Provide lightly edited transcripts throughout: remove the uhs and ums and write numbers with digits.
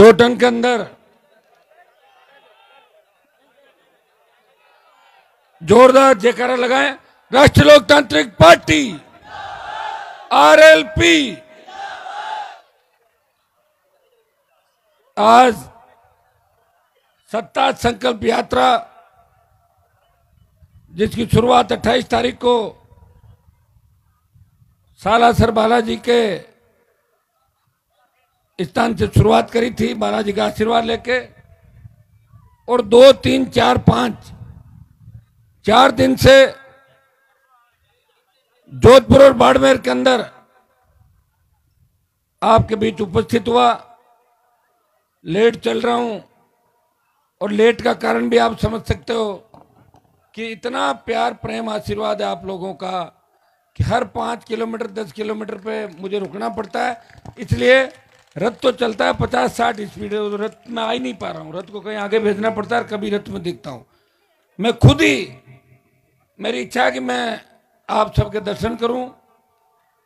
चोटन के अंदर जोरदार जयकारा लगाएं। राष्ट्रीय लोकतांत्रिक पार्टी आरएलपी आज सत्ता संकल्प यात्रा, जिसकी शुरुआत 28 तारीख को सालासर बालाजी के स्थान से शुरुआत करी थी, बालाजी का आशीर्वाद लेके, और 2, 3, 4, 5 4 दिन से जोधपुर और बाड़मेर के अंदर आपके बीच उपस्थित हुआ। लेट चल रहा हूं और लेट का कारण भी आप समझ सकते हो कि इतना प्यार प्रेम आशीर्वाद है आप लोगों का कि हर 5 किलोमीटर 10 किलोमीटर पे मुझे रुकना पड़ता है। इसलिए रथ तो चलता है 50-60 स्पीड, रथ में आ ही नहीं पा रहा हूँ, रथ को कहीं आगे भेजना पड़ता है, कभी रथ में दिखता हूँ। मैं खुद ही, मेरी इच्छा है कि मैं आप सबके दर्शन करूं,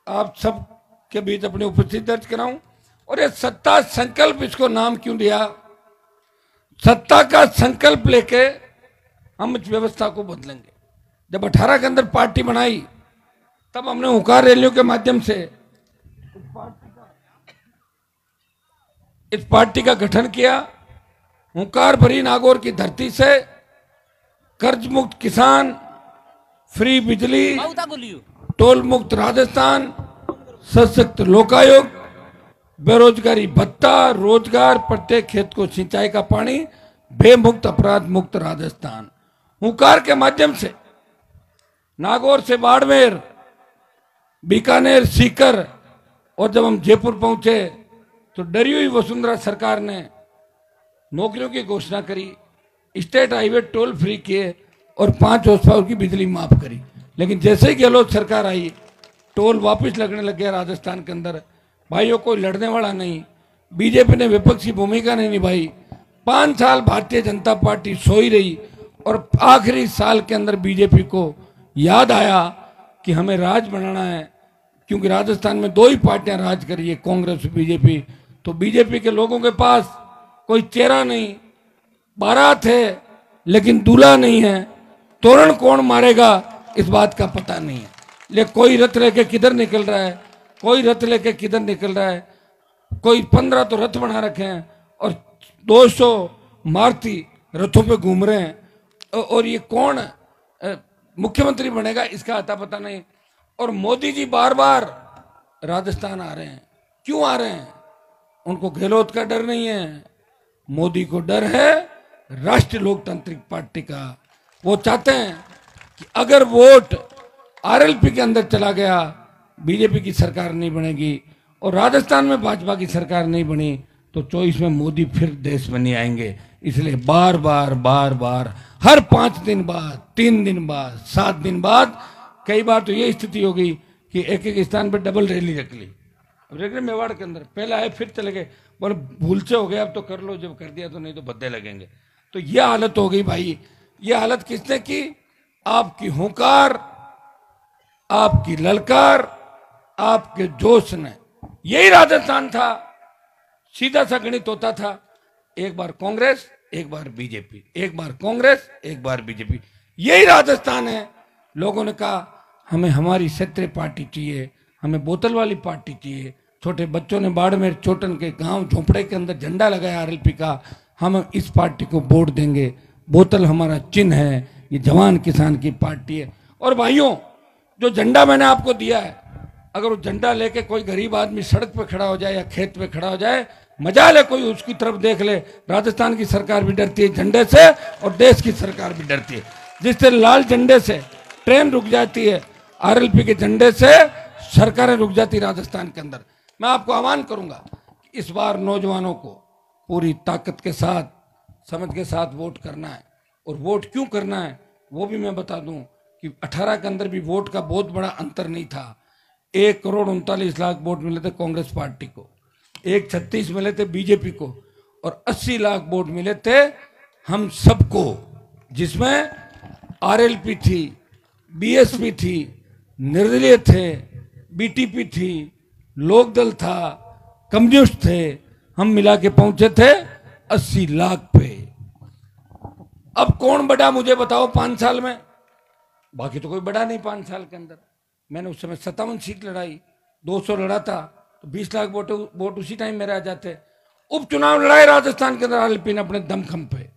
आप सब के बीच अपनी उपस्थिति दर्ज कराऊं। और ये सत्ता संकल्प, इसको नाम क्यों दिया? सत्ता का संकल्प लेके हम इस व्यवस्था को बदलेंगे। जब 18 के अंदर पार्टी बनाई तब हमने हुंकार रैलियों के माध्यम से इस पार्टी का गठन किया। हुंकार भरी नागौर की धरती से कर्ज मुक्त किसान, फ्री बिजली, टोल मुक्त राजस्थान, सशक्त लोकायुक्त, बेरोजगारी भत्ता, रोजगार, प्रत्येक खेत को सिंचाई का पानी, बेमुक्त अपराध मुक्त राजस्थान। हुंकार के माध्यम से नागौर से बाड़मेर, बीकानेर, सीकर, और जब हम जयपुर पहुंचे तो डरी हुई वसुंधरा सरकार ने नौकरियों की घोषणा करी, स्टेट हाईवे टोल फ्री किए और 5 हॉर्स पावर की बिजली माफ करी। लेकिन जैसे ही गहलोत सरकार आई, टोल वापस लगने लग गया राजस्थान के अंदर। भाइयों, कोई लड़ने वाला नहीं, बीजेपी ने विपक्षी भूमिका नहीं निभाई। 5 साल भारतीय जनता पार्टी सोई रही और आखिरी साल के अंदर बीजेपी को याद आया कि हमें राज बनाना है, क्योंकि राजस्थान में 2 ही पार्टियां राज करी है, कांग्रेस और बीजेपी। तो बीजेपी के लोगों के पास कोई चेहरा नहीं, बारात है लेकिन दूल्हा नहीं है, तोरण कौन मारेगा इस बात का पता नहीं है। लेकिन कोई रथ लेके किधर निकल रहा है, कोई रथ लेके किधर निकल रहा है, कोई 15 तो रथ बना रखे हैं और 200 मारुति रथों पे घूम रहे हैं। और ये कौन मुख्यमंत्री बनेगा इसका अता पता नहीं। और मोदी जी बार बार राजस्थान आ रहे हैं, क्यों आ रहे हैं? उनको गहलोत का डर नहीं है, मोदी को डर है राष्ट्रीय लोकतांत्रिक पार्टी का। वो चाहते हैं कि अगर वोट आरएलपी के अंदर चला गया, बीजेपी की सरकार नहीं बनेगी और राजस्थान में भाजपा की सरकार नहीं बनी तो 24 में मोदी फिर देश में नहीं आएंगे। इसलिए बार बार हर 5 दिन बाद, 3 दिन बाद, 7 दिन बाद, कई बार तो ये स्थिति हो गई कि एक स्थान पर डबल रैली रख ली। अब रख रहे मेवाड़ के अंदर, पहले आए फिर चले गए, बोले भूल से हो गया, अब तो कर लो, जब कर दिया तो नहीं तो भद्दे लगेंगे। तो ये हालत हो गई भाई। ये हालत किसने की? आपकी हुंकार, आपकी ललकार, आपके जोश ने। यही राजस्थान था, सीधा सा गणित होता था, एक बार कांग्रेस, एक बार बीजेपी, एक बार कांग्रेस, एक बार बीजेपी। यही राजस्थान है। लोगों ने कहा हमें हमारी क्षेत्रीय पार्टी चाहिए, हमें बोतल वाली पार्टी चाहिए। छोटे बच्चों ने बाड़मेर चोटन के गांव झोंपड़े के अंदर झंडा लगाया आरएलपी का, हम इस पार्टी को वोट देंगे, बोतल हमारा चिन्ह है, ये जवान किसान की पार्टी है। और भाइयों, जो झंडा मैंने आपको दिया है, अगर वो झंडा लेके कोई गरीब आदमी सड़क पे खड़ा हो जाए या खेत पे खड़ा हो जाए, मजाल है, कोई उसकी तरफ देख ले। राजस्थान की सरकार भी डरती है झंडे से और देश की सरकार भी डरती है। जिससे लाल झंडे से ट्रेन रुक जाती है, आरएलपी के झंडे से सरकारें रुक जाती राजस्थान के अंदर। मैं आपको आह्वान करूंगा कि इस बार नौजवानों को पूरी ताकत के साथ, समझ के साथ वोट करना है। और वोट क्यों करना है वो भी मैं बता दूं कि 18 के अंदर भी वोट का बहुत बड़ा अंतर नहीं था। 1,39,00,000 वोट मिले थे कांग्रेस पार्टी को, 1,36 मिले थे बीजेपी को और 80 लाख वोट मिले थे हम सबको, जिसमें आरएलपी थी, बीएसपी थी, निर्दलीय थे, बीटीपी थी, लोकदल था, कम्युनिस्ट थे, हम मिला के पहुंचे थे 80 लाख पे। अब कौन बढ़ा मुझे बताओ 5 साल में? बाकी तो कोई बढ़ा नहीं 5 साल के अंदर। मैंने उस समय 57 सीट लड़ाई, 200 लड़ा था तो 20 लाख वोट उसी टाइम मेरे आ जाते। उपचुनाव लड़ाए राजस्थान के अंदर आरएलपी ने अपने दमखम पे,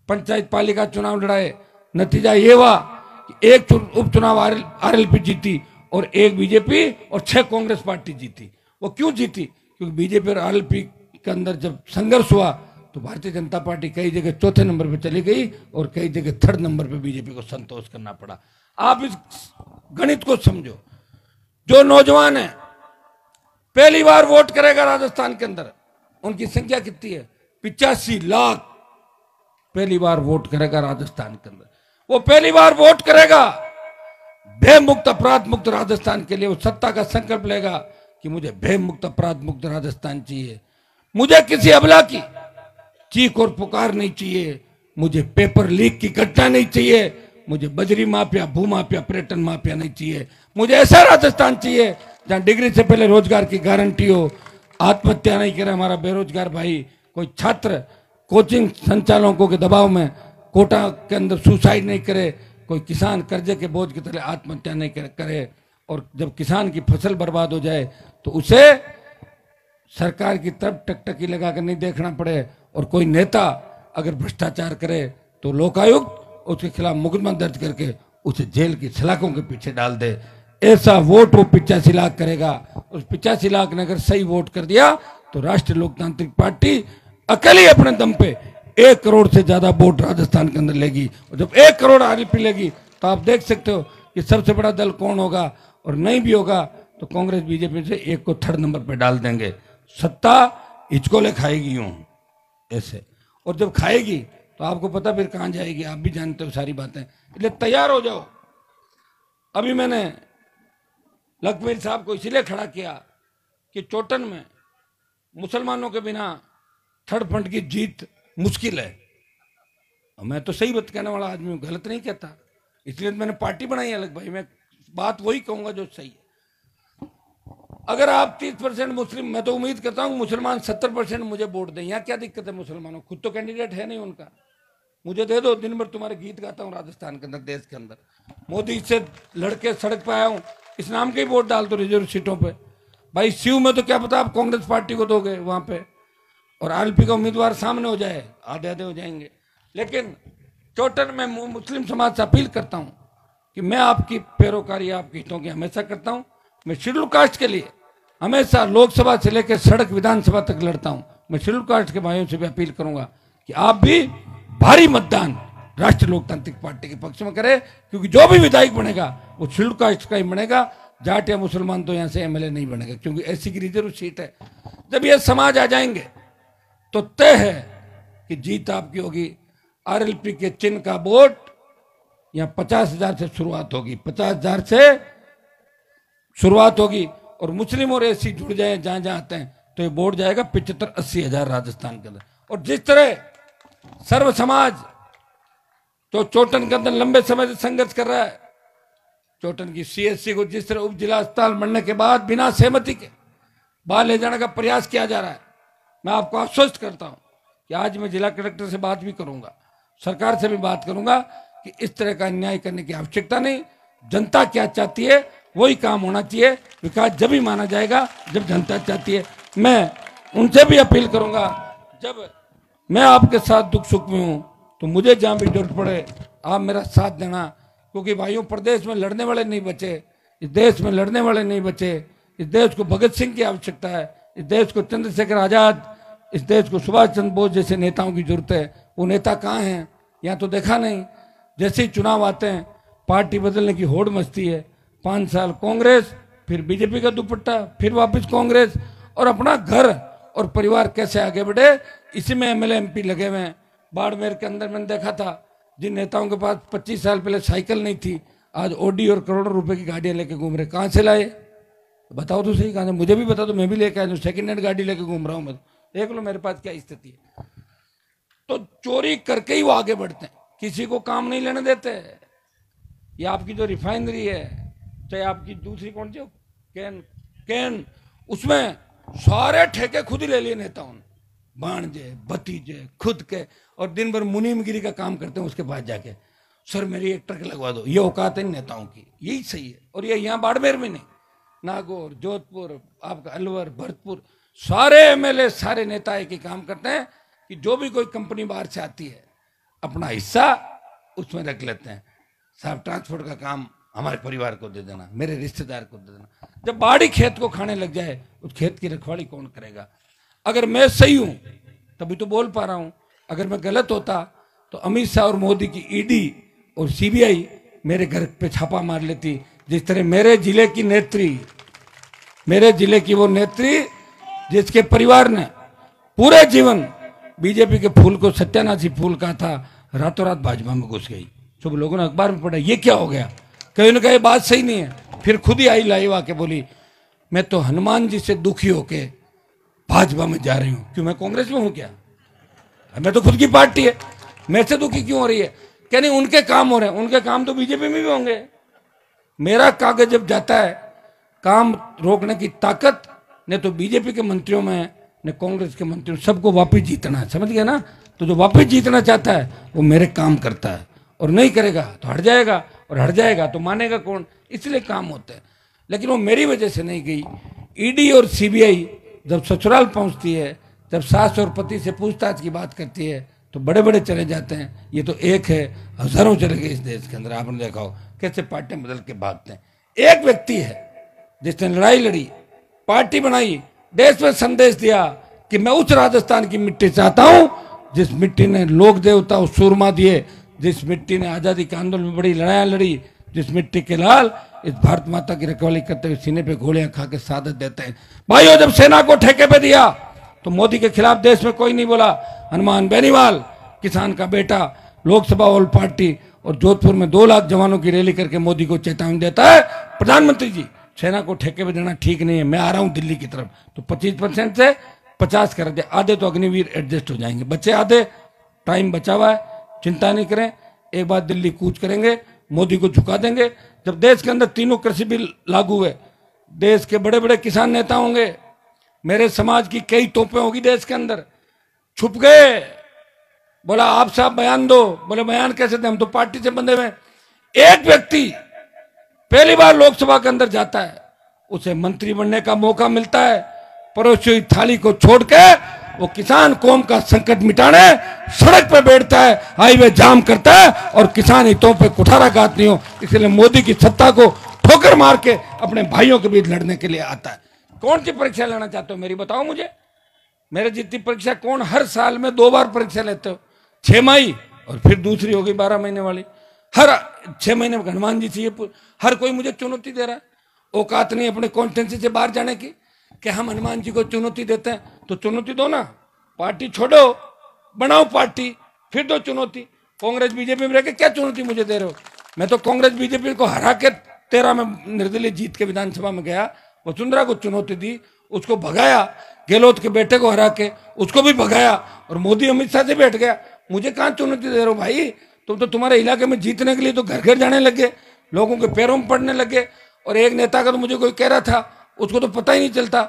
पंचायत पालिका चुनाव लड़ाए। नतीजा ये हुआ कि एक उपचुनाव आरएलपी जीती और एक बीजेपी और 6 कांग्रेस पार्टी जीती। वो क्यों जीती? क्योंकि बीजेपी और आरएलपी के अंदर जब संघर्ष हुआ तो भारतीय जनता पार्टी कई जगह चौथे नंबर पे चली गई और कई जगह 3rd नंबर पे बीजेपी को संतोष करना पड़ा। आप इस गणित को समझो। जो नौजवान है पहली बार वोट करेगा राजस्थान के अंदर, उनकी संख्या कितनी है? 85 लाख पहली बार वोट करेगा राजस्थान के अंदर। वो पहली बार वोट करेगा, भय मुक्त अपराध मुक्त राजस्थान के लिए वो सत्ता का संकल्प लेगा कि मुझे भय मुक्त अपराध मुक्त राजस्थान चाहिए, मुझे किसी अबला की चीख और पुकार नहीं चाहिए, मुझे पेपर लीक की घटना नहीं चाहिए, मुझे बजरी माफिया, भू माफिया, पर्यटन माफिया नहीं चाहिए। मुझे ऐसा राजस्थान चाहिए जहां डिग्री से पहले रोजगार की गारंटी हो, आत्महत्या नहीं करे हमारा बेरोजगार भाई, कोई छात्र कोचिंग संचालकों के दबाव में कोटा के अंदर सुसाइड नहीं करे, कोई किसान कर्जे के बोझ के तले आत्महत्या नहीं करे, और जब किसान की फसल बर्बाद हो जाए तो उसे सरकार की तरफ टकटकी लगाकर नहीं देखना पड़े, और कोई नेता अगर भ्रष्टाचार करे तो लोकायुक्त उसके खिलाफ मुकदमा दर्ज करके उसे जेल की सलाखों के पीछे डाल दे। ऐसा वोट वो 85 लाख करेगा। उस 85 लाख ने अगर सही वोट कर दिया तो राष्ट्रीय लोकतांत्रिक पार्टी अकेली अपने दम पे 1 करोड़ से ज्यादा वोट राजस्थान के अंदर लेगी। और जब 1 करोड़ आरएलपी लेगी तो आप देख सकते हो कि सबसे बड़ा दल कौन होगा, और नहीं भी होगा तो कांग्रेस बीजेपी से एक को 3rd नंबर पे डाल देंगे। सत्ता हिचकोले खाएगी यूं ऐसे, और जब खाएगी तो आपको पता फिर कहां जाएगी, आप भी जानते हो सारी बातें। इसलिए तैयार हो जाओ। अभी मैंने लखमीर साहब को इसलिए खड़ा किया कि चोटन में मुसलमानों के बिना 3rd फ्रंट की जीत मुश्किल है। मैं तो सही बात कहने वाला आदमी हूं, गलत नहीं कहता, इसलिए मैंने पार्टी बनाई अलग भाई। मैं बात वही कहूंगा जो सही है। अगर आप 30% मुस्लिम, मैं तो उम्मीद करता हूं मुसलमान 70% मुझे वोट दें। यहाँ क्या दिक्कत है मुसलमानों, खुद तो कैंडिडेट है नहीं उनका, मुझे दे दो, दिन भर तुम्हारे गीत गाता हूं राजस्थान के अंदर, देश के अंदर। मोदी से लड़के सड़क पे आया हूं, इस नाम के ही वोट डाल दो रिजर्व सीटों पे। भाई शिव में तो क्या पता आप कांग्रेस पार्टी को दोगे वहां पे, और आरएलपी का उम्मीदवार सामने हो जाए, आधे आधे हो जाएंगे। लेकिन चोटन में मुस्लिम समाज से अपील करता हूं कि मैं आपकी पैरोकारी आपके हितों की हमेशा करता हूं। मैं शेड्यूल कास्ट के लिए हमेशा लोकसभा से लेकर सड़क विधानसभा तक लड़ता हूं। मैं शेड्यूल कास्ट के भाइयों से भी अपील करूंगा कि आप भी भारी मतदान राष्ट्रीय लोकतांत्रिक पार्टी के पक्ष में करें, क्योंकि जो भी विधायक बनेगा वो शेड्यूल कास्ट का ही बनेगा। जाट या मुसलमान तो यहां से एमएलए नहीं बनेगा, क्योंकि ऐसी की रिजर्व सीट है। जब ये समाज आ जाएंगे तो तय है कि जीत आपकी होगी। आरएलपी के चिन्ह का वोट यहां 50,000 से शुरुआत होगी, 50,000 से शुरुआत होगी, और मुस्लिम और एसी जुड़ जाए जहां जहां आते हैं तो ये वोट जाएगा 75-80 हजार राजस्थान के अंदर। और जिस तरह सर्व समाज तो चोटन के अंदर लंबे समय से संघर्ष कर रहा है, चोटन की सीएससी को जिस तरह उप जिला अस्पताल बनने के बाद बिना सहमति के बाहर ले जाने का प्रयास किया जा रहा है, मैं आपको आश्वस्त करता हूं कि आज मैं जिला कलेक्टर से बात भी करूंगा, सरकार से भी बात करूंगा कि इस तरह का अन्याय करने की आवश्यकता नहीं। जनता क्या चाहती है वही काम होना चाहिए। विकास जब ही माना जाएगा जब जनता चाहती है। मैं उनसे भी अपील करूंगा, जब मैं आपके साथ दुख सुख में हूं तो मुझे जहां भी जरूरत पड़े आप मेरा साथ देना, क्योंकि भाइयों प्रदेश में लड़ने वाले नहीं बचे, इस देश में लड़ने वाले नहीं बचे। इस देश को भगत सिंह की आवश्यकता है, इस देश को चंद्रशेखर आजाद, इस देश को सुभाष चंद्र बोस जैसे नेताओं की जरूरत है। वो नेता कहाँ हैं? यहाँ तो देखा नहीं। जैसे ही चुनाव आते हैं पार्टी बदलने की होड़ मचती है। 5 साल कांग्रेस, फिर बीजेपी का दुपट्टा, फिर वापस कांग्रेस, और अपना घर और परिवार कैसे आगे बढ़े इसी में एमएलए एमपी लगे हुए हैं। बाड़मेर के अंदर मैंने देखा था जिन नेताओं के पास 25 साल पहले साइकिल नहीं थी, आज ऑडी और करोड़ों रुपए की गाड़ियां लेके घूम रहे। कहां से लाए बताओ तो सही, कहां से? मुझे भी बता दो, मैं भी लेके आया, सेकंड हैंड गाड़ी लेके घूम रहा हूं मैं। देख लो मेरे पास क्या स्थिति है। तो चोरी करके ही वो आगे बढ़ते हैं, किसी को काम नहीं लेने देते। ये आपकी जो रिफाइनरी है, चाहे आपकी दूसरी कौन सी कैन, उसमें सारे ठेके खुद ही ले लिए नेताओं ने। भाणजे, भतीजे, खुद के, और दिन भर मुनीमगिरी का काम करते हैं उसके पास जाके, सर मेरी एक ट्रक लगवा दो। ये औकात है नेताओं की, यही सही है। और ये यहाँ बाड़मेर में नहीं, नागौर, जोधपुर, आपका अलवर, भरतपुर, सारे एमएलए, सारे नेता एक ही काम करते हैं कि जो भी कोई कंपनी बाहर से आती है अपना हिस्सा उसमें रख लेते हैं। साहब ट्रांसपोर्ट का काम हमारे परिवार को दे देना, मेरे रिश्तेदार को दे देना। जब बाड़ी खेत को खाने लग जाए उस खेत की रखवाली कौन करेगा? अगर मैं सही हूं तभी तो बोल पा रहा हूं, अगर मैं गलत होता तो अमित शाह और मोदी की ईडी और सीबीआई मेरे घर पे छापा मार लेती। जिस तरह मेरे जिले की नेत्री, मेरे जिले की वो नेत्री जिसके परिवार ने पूरे जीवन बीजेपी के फूल को सत्यानाशी फूल कहा था, रातों रात भाजपा में घुस गई। सब लोगों ने अखबार में पढ़ा, ये क्या हो गया? कहीं ना कहीं बात सही नहीं है। फिर खुद ही आई लाइव आके बोली मैं तो हनुमान जी से दुखी होके भाजपा में जा रही हूं। क्यों, मैं कांग्रेस में हूं क्या? मैं तो खुद की पार्टी है, मैं से दुखी क्यों हो रही है? क्या नहीं उनके काम हो रहे हैं, उनके काम तो बीजेपी में भी होंगे। मेरा कागज जब जाता है, काम रोकने की ताकत ने तो बीजेपी के मंत्रियों में, ने कांग्रेस के मंत्रियों, सबको वापस जीतना है, समझ गया ना? तो जो वापस जीतना चाहता है वो मेरे काम करता है, और नहीं करेगा तो हट जाएगा, और हट जाएगा तो मानेगा कौन? इसलिए काम होते हैं। लेकिन वो मेरी वजह से नहीं गई। ईडी और सीबीआई जब ससुराल पहुंचती है, जब सास और पति से पूछताछ की बात करती है तो बड़े बड़े चले जाते हैं। ये तो एक है, हजारों चले गए इस देश के अंदर। आपने देखा हो कैसे पार्टियां बदल के भागते हैं। एक व्यक्ति है जिसने लड़ाई लड़ी, पार्टी बनाई, देश में संदेश दिया कि मैं उस राजस्थान की मिट्टी चाहता हूं जिस मिट्टी ने लोक देवता और सूरमा दिए, जिस मिट्टी ने आजादी के आंदोलन में बड़ी लड़ाइयां लड़ी, जिस मिट्टी के लाल इस भारत माता की रखवाली करते हुए सीने पे गोलियां खा के शहादत देते हैं। भाइयों, जब सेना को ठेके पे दिया तो मोदी के खिलाफ देश में कोई नहीं बोला। हनुमान बेनीवाल, किसान का बेटा, लोकसभा ऑल पार्टी और जोधपुर में 2 लाख जवानों की रैली करके मोदी को चेतावनी देता है, प्रधानमंत्री जी सेना को ठेके पे देना ठीक नहीं है, मैं आ रहा हूं दिल्ली की तरफ। तो 25% से 50 कर दे, आधे तो अग्निवीर एडजस्ट हो जाएंगे, बच्चे आधे, टाइम बचा हुआ है, चिंता नहीं करें, एक बार दिल्ली कूच करेंगे, मोदी को झुका देंगे। जब देश के अंदर तीनों कृषि बिल लागू हुए, देश के बड़े बड़े किसान नेता होंगे, मेरे समाज की कई तोपें होगी देश के अंदर, छुप गए, बोला आप साहब बयान दो। बोले बयान कैसे दें, हम तो पार्टी से बंधे हुए। एक व्यक्ति पहली बार लोकसभा के अंदर जाता है, उसे मंत्री बनने का मौका मिलता है, परोसी हुई थाली को छोड़ के वो किसान कौम का संकट मिटाने सड़क पे बैठता है, हाईवे जाम करता है और किसान हितों पे कुठाराघात नहीं हो, इसलिए मोदी की सत्ता को ठोकर मार के अपने भाइयों के बीच लड़ने के लिए आता है। कौन सी परीक्षा लेना चाहते हो मेरी, बताओ मुझे। मेरे जितनी परीक्षा, कौन हर साल में 2 बार परीक्षा लेते हो, 6 माही और फिर दूसरी होगी 12 महीने वाली। हर 6 महीने में हनुमान जी चाहिए। हर कोई मुझे चुनौती दे रहा है, औकात नहीं अपने कॉन्स्टिट्यूंसी से बाहर जाने की कि हम हनुमान जी को चुनौती देते हैं। तो चुनौती दो ना, पार्टी छोड़ो, बनाओ पार्टी, फिर दो चुनौती। कांग्रेस बीजेपी में रह के क्या चुनौती मुझे दे रहे हो? मैं तो कांग्रेस बीजेपी को हरा के 13 में निर्दलीय जीत के विधानसभा में गया, वसुंधरा को चुनौती दी, उसको भगाया, गहलोत के बेटे को हरा के उसको भी भगाया, और मोदी अमित शाह से बैठ गया। मुझे कहां चुनौती दे रहे हो भाई? तुम तो तुम्हारे इलाके में जीतने के लिए तो घर घर जाने लगे, लोगों के पैरों में पड़ने लगे। और एक नेता का तो मुझे कोई कह रहा था, उसको तो पता ही नहीं चलता,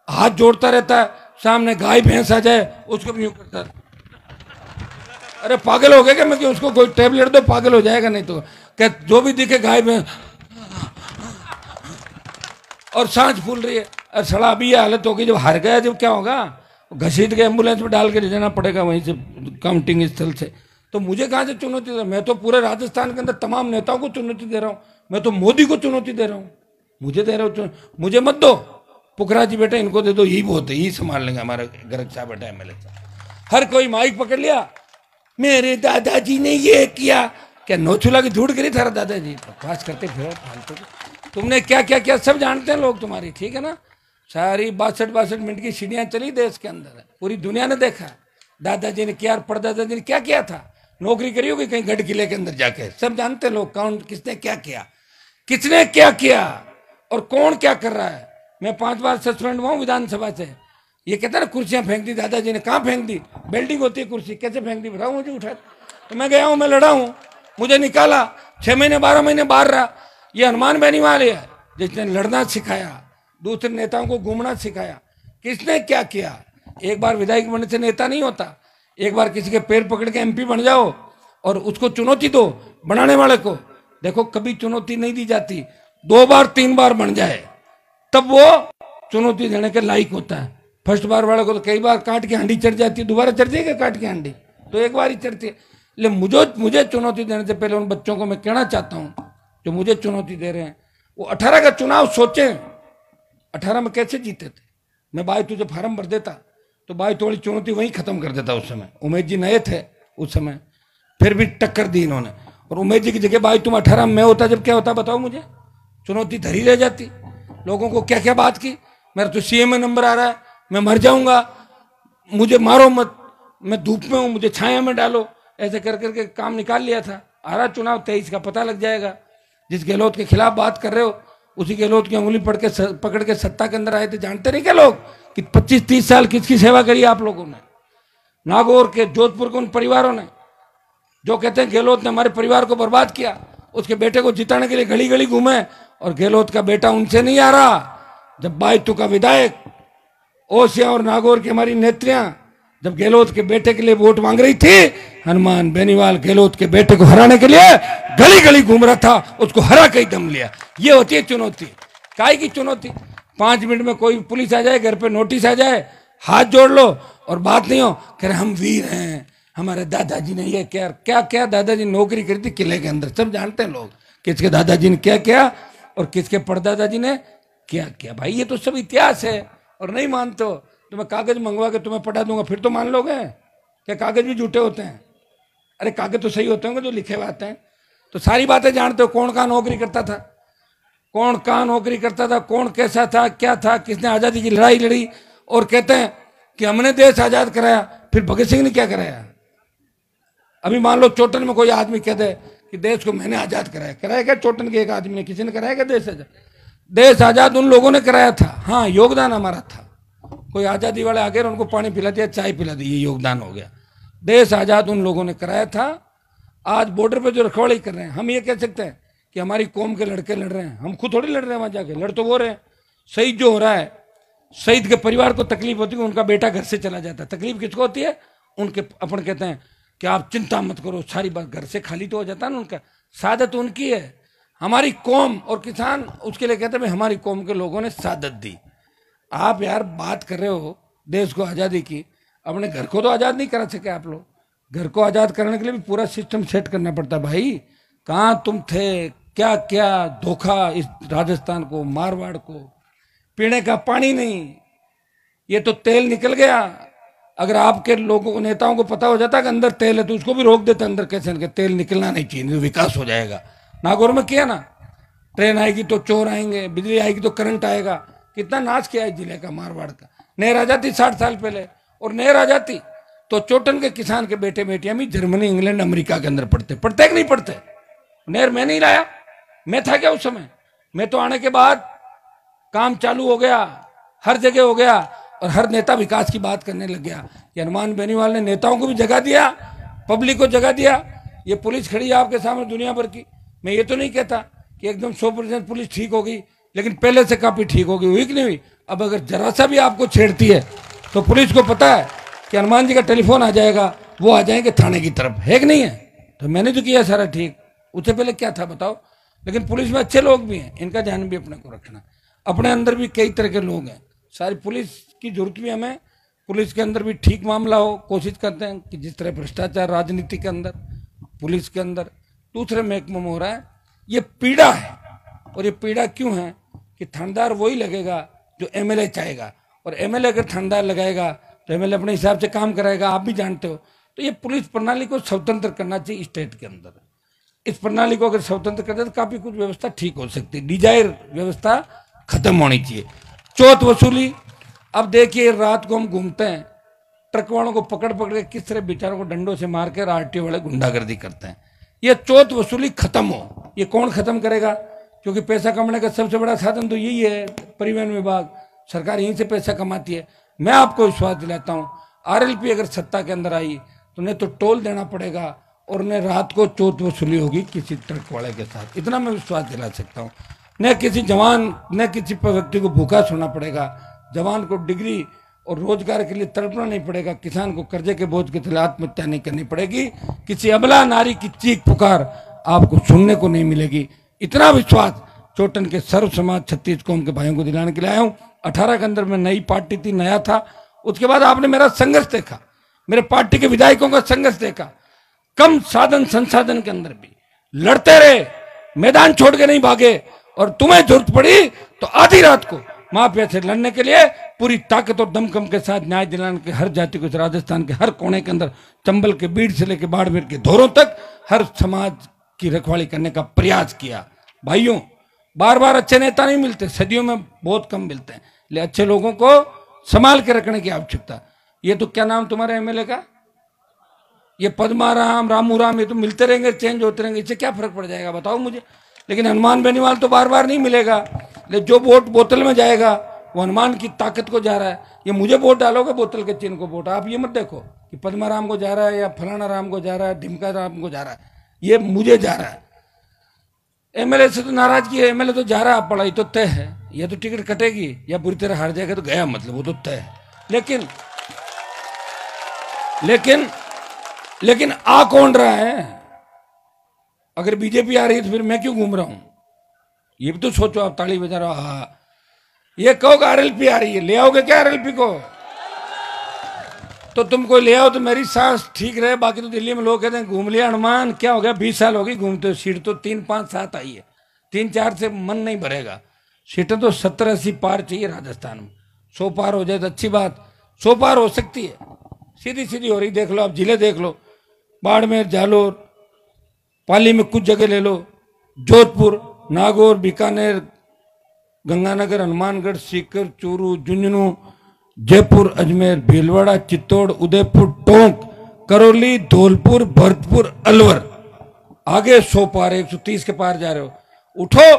हाथ जोड़ता रहता है, सामने गाय भैंस आ जाए उसको भी यूं करता है। अरे पागल हो गए क्या? मैं कि उसको कोई टेबलेट दो, पागल हो जाएगा। नहीं तो क्या, जो भी दिखे गाय भैंस और सांस फूल रही है। अरे सड़ा अभी ये हालत होगी, जब हार गया जब क्या होगा? घसीट के एम्बुलेंस में डाल के ले जाना पड़ेगा वहीं से, काउंटिंग स्थल से। तो मुझे कहां से चुनौती दे रहा हूं? मैं तो पूरे राजस्थान के अंदर तमाम नेताओं को चुनौती दे रहा हूं। मैं तो मोदी को चुनौती दे रहा हूं। मुझे दे रहा हूं, मुझे मत दो। पुखरा जी बेटा इनको दे दो, यही बहुत है, यही संभाल लेंगे हमारा गर्ग साहब बेटा एमएलए साहब। हर कोई माइक पकड़ लिया, मेरे दादाजी ने ये किया। क्या नौचुला की धूड़ गिरी थारा दादाजी? बकवास करते फिर फालतू। तुमने क्या क्या किया सब जानते हैं लोग तुम्हारी, ठीक है ना? सारी 62 मिनट की सीढ़ियां चली देश के अंदर, पूरी दुनिया ने देखा दादाजी ने क्या, परदादाजी ने क्या किया था। नौकरी करी होगी कहीं गढ़ किले के अंदर जाके, सब जानते हैं लोग कौन किसने क्या किया, किसने क्या किया और कौन क्या कर रहा है। मैं 5 बार सस्पेंड हुआ हूं विधानसभा से। ये कहता ना कुर्सियां फेंक दी दादाजी ने, कहां फेंक दी? बिल्डिंग होती है कुर्सी, कैसे फेंक दी बताओ मुझे? उठा तो मैं गया हूं, मैं लड़ा हूं, मुझे निकाला, 6 महीने 12 महीने बाहर रहा। ये हनुमान बेनीवाल है जिसने लड़ना सिखाया, दूसरे नेताओं को घूमना सिखाया। किसने क्या किया? एक बार विधायक बनने से नेता नहीं होता। एक बार किसी के पैर पकड़ के एमपी बन जाओ और उसको चुनौती दो बनाने वाले को। देखो कभी चुनौती नहीं दी जाती, 2 बार 3 बार बन जाए तब वो चुनौती देने के लायक होता है। फर्स्ट बार वाले को तो कई बार काट के हांडी चढ़ जाती है, दोबारा चढ़ जाएगा काट के हांडी? तो एक बार ही चढ़ती है। लेकिन मुझे चुनौती देने से पहले उन बच्चों को मैं कहना चाहता हूं जो मुझे चुनौती दे रहे हैं, वो 18 का चुनाव सोचें। 18 में कैसे जीते थे? मैं भाई तुझे फार्म भर देता तो भाई थोड़ी चुनौती वहीं खत्म कर देता। उस समय उमेश जी नए थे उस समय, फिर भी टक्कर दी इन्होंने। और उमेश जी की जगह भाई तुम 18 में होता जब क्या होता बताओ मुझे? चुनौती धरी रह जाती। लोगों को क्या क्या बात की, मेरा तो सीएम में नंबर आ रहा है, मैं मर जाऊंगा, मुझे मारो मत, मैं धूप में हूं, मुझे छाया में डालो, ऐसे कर करके काम निकाल लिया था। आ रहा चुनाव 23 का, पता लग जाएगा। जिस गहलोत के खिलाफ बात कर रहे हो उसी गहलोत की उंगली पकड़ के सत्ता के अंदर आए थे। जानते नहीं क्या लोग कि 25-30 साल किसकी सेवा करी आप लोगों ने? नागौर के, जोधपुर के उन परिवारों ने जो कहते हैं गहलोत ने हमारे परिवार को बर्बाद किया, उसके बेटे को जिताने के लिए गली गली घूमे और गहलोत का बेटा उनसे नहीं आ रहा। जब बायतू का विधायक ओसिया और नागौर की हमारी नेत्रियां जब गहलोत के बेटे के लिए वोट मांग रही थी, हनुमान बेनीवाल गहलोत के बेटे को हराने के लिए गली गली घूम रहा था, उसको हरा के ही दम लिया। ये होती है चुनौती। काय की चुनौती? 5 मिनट में कोई पुलिस आ जाए, घर पे नोटिस आ जाए, हाथ जोड़ लो और बात नहीं हो, कह रहे हम वीर हैं, हमारे दादाजी ने ये क्या क्या दादाजी नौकरी करी थी किले के अंदर। सब जानते हैं लोग किसके दादाजी ने क्या किया और किसके परदादाजी ने क्या किया। भाई ये तो सब इतिहास है। और नहीं मानते हो तो मैं कागज मंगवा के तुम्हें पढ़ा दूंगा, फिर तो मान लोगे? क्या कागज भी झूठे होते हैं? अरे कागज तो सही होते होंगे जो लिखे हुए आते हैं। तो सारी बातें जानते हो, कौन कहाँ नौकरी करता था, कौन कहाँ नौकरी करता था, कौन कैसा था, क्या था, किसने आजादी की लड़ाई लड़ी। और कहते हैं कि हमने देश आजाद कराया, फिर भगत सिंह ने क्या कराया? अभी मान लो चोटन में कोई आदमी कह दे कि देश को मैंने आजाद कराया, कराया क्या? चोटन के एक आदमी ने, किसी ने कराया क्या देश आजाद? देश आजाद उन लोगों ने कराया था, हाँ योगदान हमारा था। कोई आजादी वाले आ गए उनको पानी पिला दिया, चाय पिला दी, ये योगदान हो गया। देश आजाद उन लोगों ने कराया था। आज बॉर्डर पे जो रखवाली कर रहे हैं, हम ये कह सकते हैं कि हमारी कौम के लड़के लड़ रहे हैं? हम खुद थोड़ी लड़ रहे हैं वहां जाके, लड़ तो वो रहे हैं। शहीद जो हो रहा है, शहीद के परिवार को तकलीफ होती है, उनका बेटा घर से चला जाता है। तकलीफ किसको होती है? उनके अपन कहते हैं कि आप चिंता मत करो, सारी बात घर से खाली तो हो जाता है ना उनका। सादत उनकी है, हमारी कौम और किसान उसके लिए कहते हैं हमारी कौम के लोगों ने सादत दी। आप यार बात कर रहे हो देश को आज़ादी की, अपने घर को तो आज़ाद नहीं करा सके आप लोग। घर को आज़ाद करने के लिए भी पूरा सिस्टम सेट करना पड़ता। भाई कहाँ तुम थे, क्या क्या धोखा इस राजस्थान को, मारवाड़ को। पीने का पानी नहीं, ये तो तेल निकल गया। अगर आपके लोगों को, नेताओं को पता हो जाता कि अंदर तेल है तो उसको भी रोक देते अंदर, कैसे के तेल निकलना नहीं चाहिए, विकास हो जाएगा। नागौर में किया ना, ट्रेन आएगी तो चोर आएंगे, बिजली आएगी तो करंट आएगा। कितना नाश किया है जिले का, मारवाड़ का। नहर आ जाती 60 साल पहले, और नहर आ जाती तो चोटन के किसान के बेटे बेटियां भी जर्मनी, इंग्लैंड, अमेरिका के अंदर पढ़ते कि नहीं पढ़ते? नहर मैं नहीं लाया, मैं था क्या उस समय? मैं तो आने के बाद काम चालू हो गया, हर जगह हो गया, और हर नेता विकास की बात करने लग गया। ये हनुमान बेनीवाल ने नेताओं को भी जगह दिया, पब्लिक को जगह दिया। ये पुलिस खड़ी है आपके सामने दुनिया भर की। मैं ये तो नहीं कहता कि एकदम 100% पुलिस ठीक होगी, लेकिन पहले से काफी ठीक होगी, हुई कि नहीं हुई? अब अगर जरा सा भी आपको छेड़ती है तो पुलिस को पता है कि हनुमान जी का टेलीफोन आ जाएगा, वो आ जाएंगे थाने की तरफ, है कि नहीं है? तो मैंने जो किया सारा ठीक, उससे पहले क्या था बताओ? लेकिन पुलिस में अच्छे लोग भी हैं, इनका ध्यान भी अपने को रखना। अपने अंदर भी कई तरह के लोग हैं, सारी पुलिस की जरूरत भी हमें, पुलिस के अंदर भी ठीक मामला हो। कोशिश करते हैं कि जिस तरह भ्रष्टाचार राजनीति के अंदर, पुलिस के अंदर, दूसरे महकमों में हो रहा है, ये पीड़ा है। और ये पीड़ा क्यों है कि थानेदार वही लगेगा जो एमएलए चाहेगा, और एमएलए अगर थानेदार लगाएगा तो एमएलए अपने हिसाब से काम कराएगा, आप भी जानते हो। तो ये पुलिस प्रणाली को स्वतंत्र करना चाहिए स्टेट के अंदर। इस प्रणाली को अगर स्वतंत्र कर दे तो काफी कुछ व्यवस्था ठीक हो सकती है। डिजायर व्यवस्था खत्म होनी चाहिए। चौथ वसूली, अब देखिए रात को हम घूमते हैं, ट्रक वालों को पकड़ पकड़ के किस तरह बेचारों को डंडों से मार कर आरटीओ वाले गुंडागर्दी करते हैं। ये चौथ वसूली खत्म हो। ये कौन खत्म करेगा? क्योंकि पैसा कमाने का सबसे बड़ा साधन तो यही है, परिवहन विभाग, सरकार यहीं से पैसा कमाती है। मैं आपको विश्वास दिलाता हूँ, आरएलपी अगर सत्ता के अंदर आई तो उन्हें तो टोल देना पड़ेगा और उन्हें रात को चौथ वसूली होगी किसी ट्रक वाले के साथ। इतना मैं विश्वास दिला सकता हूँ। न किसी जवान, न किसी व्यक्ति को भूखा सोना पड़ेगा। जवान को डिग्री और रोजगार के लिए तड़पना नहीं पड़ेगा, किसान को कर्जे के बोझ के तले आत्महत्या नहीं करनी पड़ेगी, किसी अबला नारी की चीख पुकार आपको सुनने को नहीं मिलेगी। इतना विश्वास चोटन के सर्व समाज 36 कौम के भाइयों को दिलाने के लिए आया हूं। 18 के अंदर में नई पार्टी थी, नया था। उसके बाद आपने मेरा संघर्ष देखा, मेरे पार्टी के विधायकों का संघर्ष देखा। कम साधन संसाधन के अंदर भी लड़ते रहे, मैदान छोड़ के नहीं भागे। और तुम्हें जरूरत पड़ी तो आधी रात को माफिया से लड़ने के लिए पूरी ताकत और दमखम के साथ न्याय दिलाने के हर जाति को, राजस्थान के हर कोने के अंदर, चंबल के बीड़ से लेकर बाड़मेर के धोरों तक हर समाज की रखवाली करने का प्रयास किया। भाइयों, बार बार अच्छे नेता नहीं मिलते, सदियों में बहुत कम मिलते हैं, लेकिन अच्छे लोगों को संभाल के रखने की आवश्यकता। ये तो क्या नाम तुम्हारे एमएलए का, ये पद्माराम, रामू राम, ये तो मिलते रहेंगे, चेंज होते रहेंगे, इससे क्या फर्क पड़ जाएगा बताओ मुझे। लेकिन हनुमान बेनीवाल तो बार बार नहीं मिलेगा। लेकिन जो वोट बोतल में जाएगा वो हनुमान की ताकत को जा रहा है। ये मुझे वोट डालोगे बोतल के चिन्ह को वोट, आप ये मत देखो कि पद्माराम को जा रहा है या फलाना राम को जा रहा है, ढिमका राम को जा रहा है, ये मुझे जा रहा है। एमएलए से तो नाराजगी है, एमएलए तो जा रहा है, पढ़ाई तो तय है, या तो टिकट कटेगी या बुरी तरह हार जाएगा तो गया, मतलब वो तो तय है। लेकिन आ कौन रहा है? अगर बीजेपी आ रही है तो फिर मैं क्यों घूम रहा हूं? ये भी तो सोचो, आप ताली बजा रहे हो, हाँ। ये कहोगे आरएलपी आ रही है, ले आओगे क्या आरएलपी को? तो तुम कोई ले आओ तो मेरी सांस ठीक रहे। बाकी तो दिल्ली में लोग कहते हैं घूम लिया हनुमान, क्या हो गया, 20 साल हो गई घूमते हो। सीट तो 3, 5, 7 आई है, 3, 4 से मन नहीं भरेगा। सीटें तो 70, 80 पार चाहिए राजस्थान में। 100 पार हो जाए तो अच्छी बात, 100 पार हो सकती है, सीधी सीधी हो रही। देख लो आप, जिले देख लो, बाड़मेर, जालोर, पाली में कुछ जगह ले लो, जोधपुर, नागौर, बीकानेर, गंगानगर, हनुमानगढ़, सीकर, चूरू, झुंझुनू, जयपुर, अजमेर, भीलवाड़ा, चित्तौड़, उदयपुर, टोंक, करौली, धौलपुर, भरतपुर, अलवर। आगे 100 पार, 130 के पार जा रहे हो। उठो,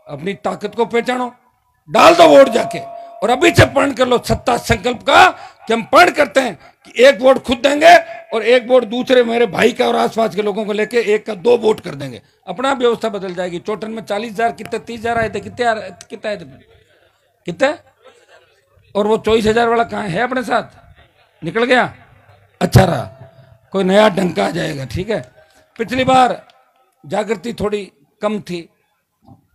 अपनी ताकत को पहचानो, डाल दो वोट जाके। और अभी से प्रण कर लो सत्ता संकल्प का कि हम प्रण करते हैं कि 1 वोट खुद देंगे और 1 वोट दूसरे मेरे भाई का और आसपास के लोगों को लेके 1 का 2 वोट कर देंगे। अपना व्यवस्था बदल जाएगी। चोटन में 40,000 कितने 30,000 आए थे, कितने आए थे, कितने? और वो 24,000 वाला कहाँ है? अपने साथ निकल गया। अच्छा रहा, कोई नया डंका आ जाएगा। ठीक है, पिछली बार जागृति थोड़ी कम थी,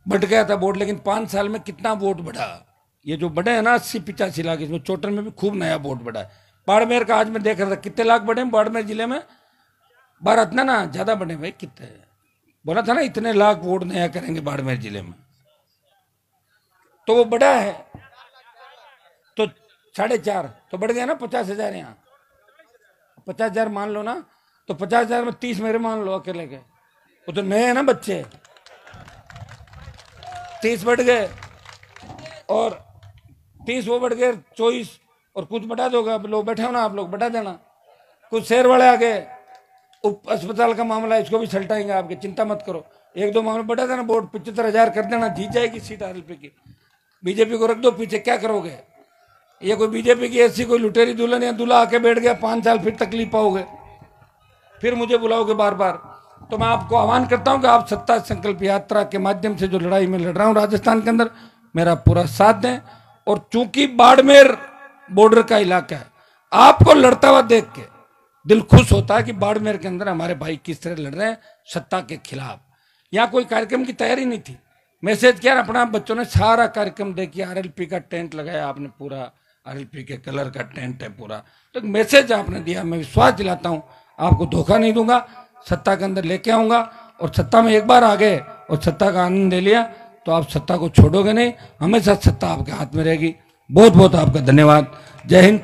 बढ़ गया था वोट, लेकिन 5 साल में कितना वोट बढ़ा। ये जो बढ़े है ना 80-85 लाख, इसमें चोटन में भी खूब नया वोट बढ़ा है। बाड़मेर का आज मैं देख रहा था, कितने लाख बढ़े बाड़मेर जिले में? 12 इतना ना ज्यादा बढ़े भाई, कितने बोला था ना, इतने लाख वोट नया करेंगे बाड़मेर जिले में। तो वो बढ़ा है तो 4.5 तो बढ़ गया ना, 50,000 यहाँ, 50,000 मान लो ना, तो 50,000 में 30 मेरे मान लो अकेले के, वो तो नए है ना बच्चे, 30 बढ़ गए और 30 वो बढ़ गए 24 और कुछ बढ़ा दोगे। लोग बैठे हो ना, आप लोग बढ़ा देना। कुछ शहर वाले आ गए, अस्पताल का मामला, इसको भी छलटाएंगे आपके, चिंता मत करो। 1-2 मामले बढ़ा देना, वोट 75,000 कर देना, जीत जाएगी सीट आरएलपी की। बीजेपी को रख दो पीछे, क्या करोगे? ये कोई बीजेपी की ऐसी कोई लुटेरी दुल्हन या दूल्हा आके बैठ गया, 5 साल फिर तकलीफ पाओगे, फिर मुझे बुलाओगे बार बार। तो मैं आपको आह्वान करता हूं कि आप सत्ता संकल्प यात्रा के माध्यम से जो लड़ाई में लड़ रहा हूं राजस्थान के अंदर, मेरा पूरा साथ दें। और चूंकि बाड़मेर बॉर्डर का इलाका है, आपको लड़ता हुआ देख के दिल खुश होता है कि बाड़मेर के अंदर हमारे भाई किस तरह लड़ रहे हैं सत्ता के खिलाफ। यहाँ कोई कार्यक्रम की तैयारी नहीं थी, मैसेज किया अपना, बच्चों ने सारा कार्यक्रम देखिए, आरएलपी का टेंट लगाया आपने, पूरा आरएलपी के कलर का टेंट है पूरा, तो मैसेज आपने दिया। मैं विश्वास दिलाता हूँ, आपको धोखा नहीं दूंगा, सत्ता के अंदर लेके आऊंगा। और सत्ता में एक बार आ गए और सत्ता का आनंद ले लिया तो आप सत्ता को छोड़ोगे नहीं, हमेशा सत्ता आपके हाथ में रहेगी। बहुत बहुत आपका धन्यवाद। जय हिंद।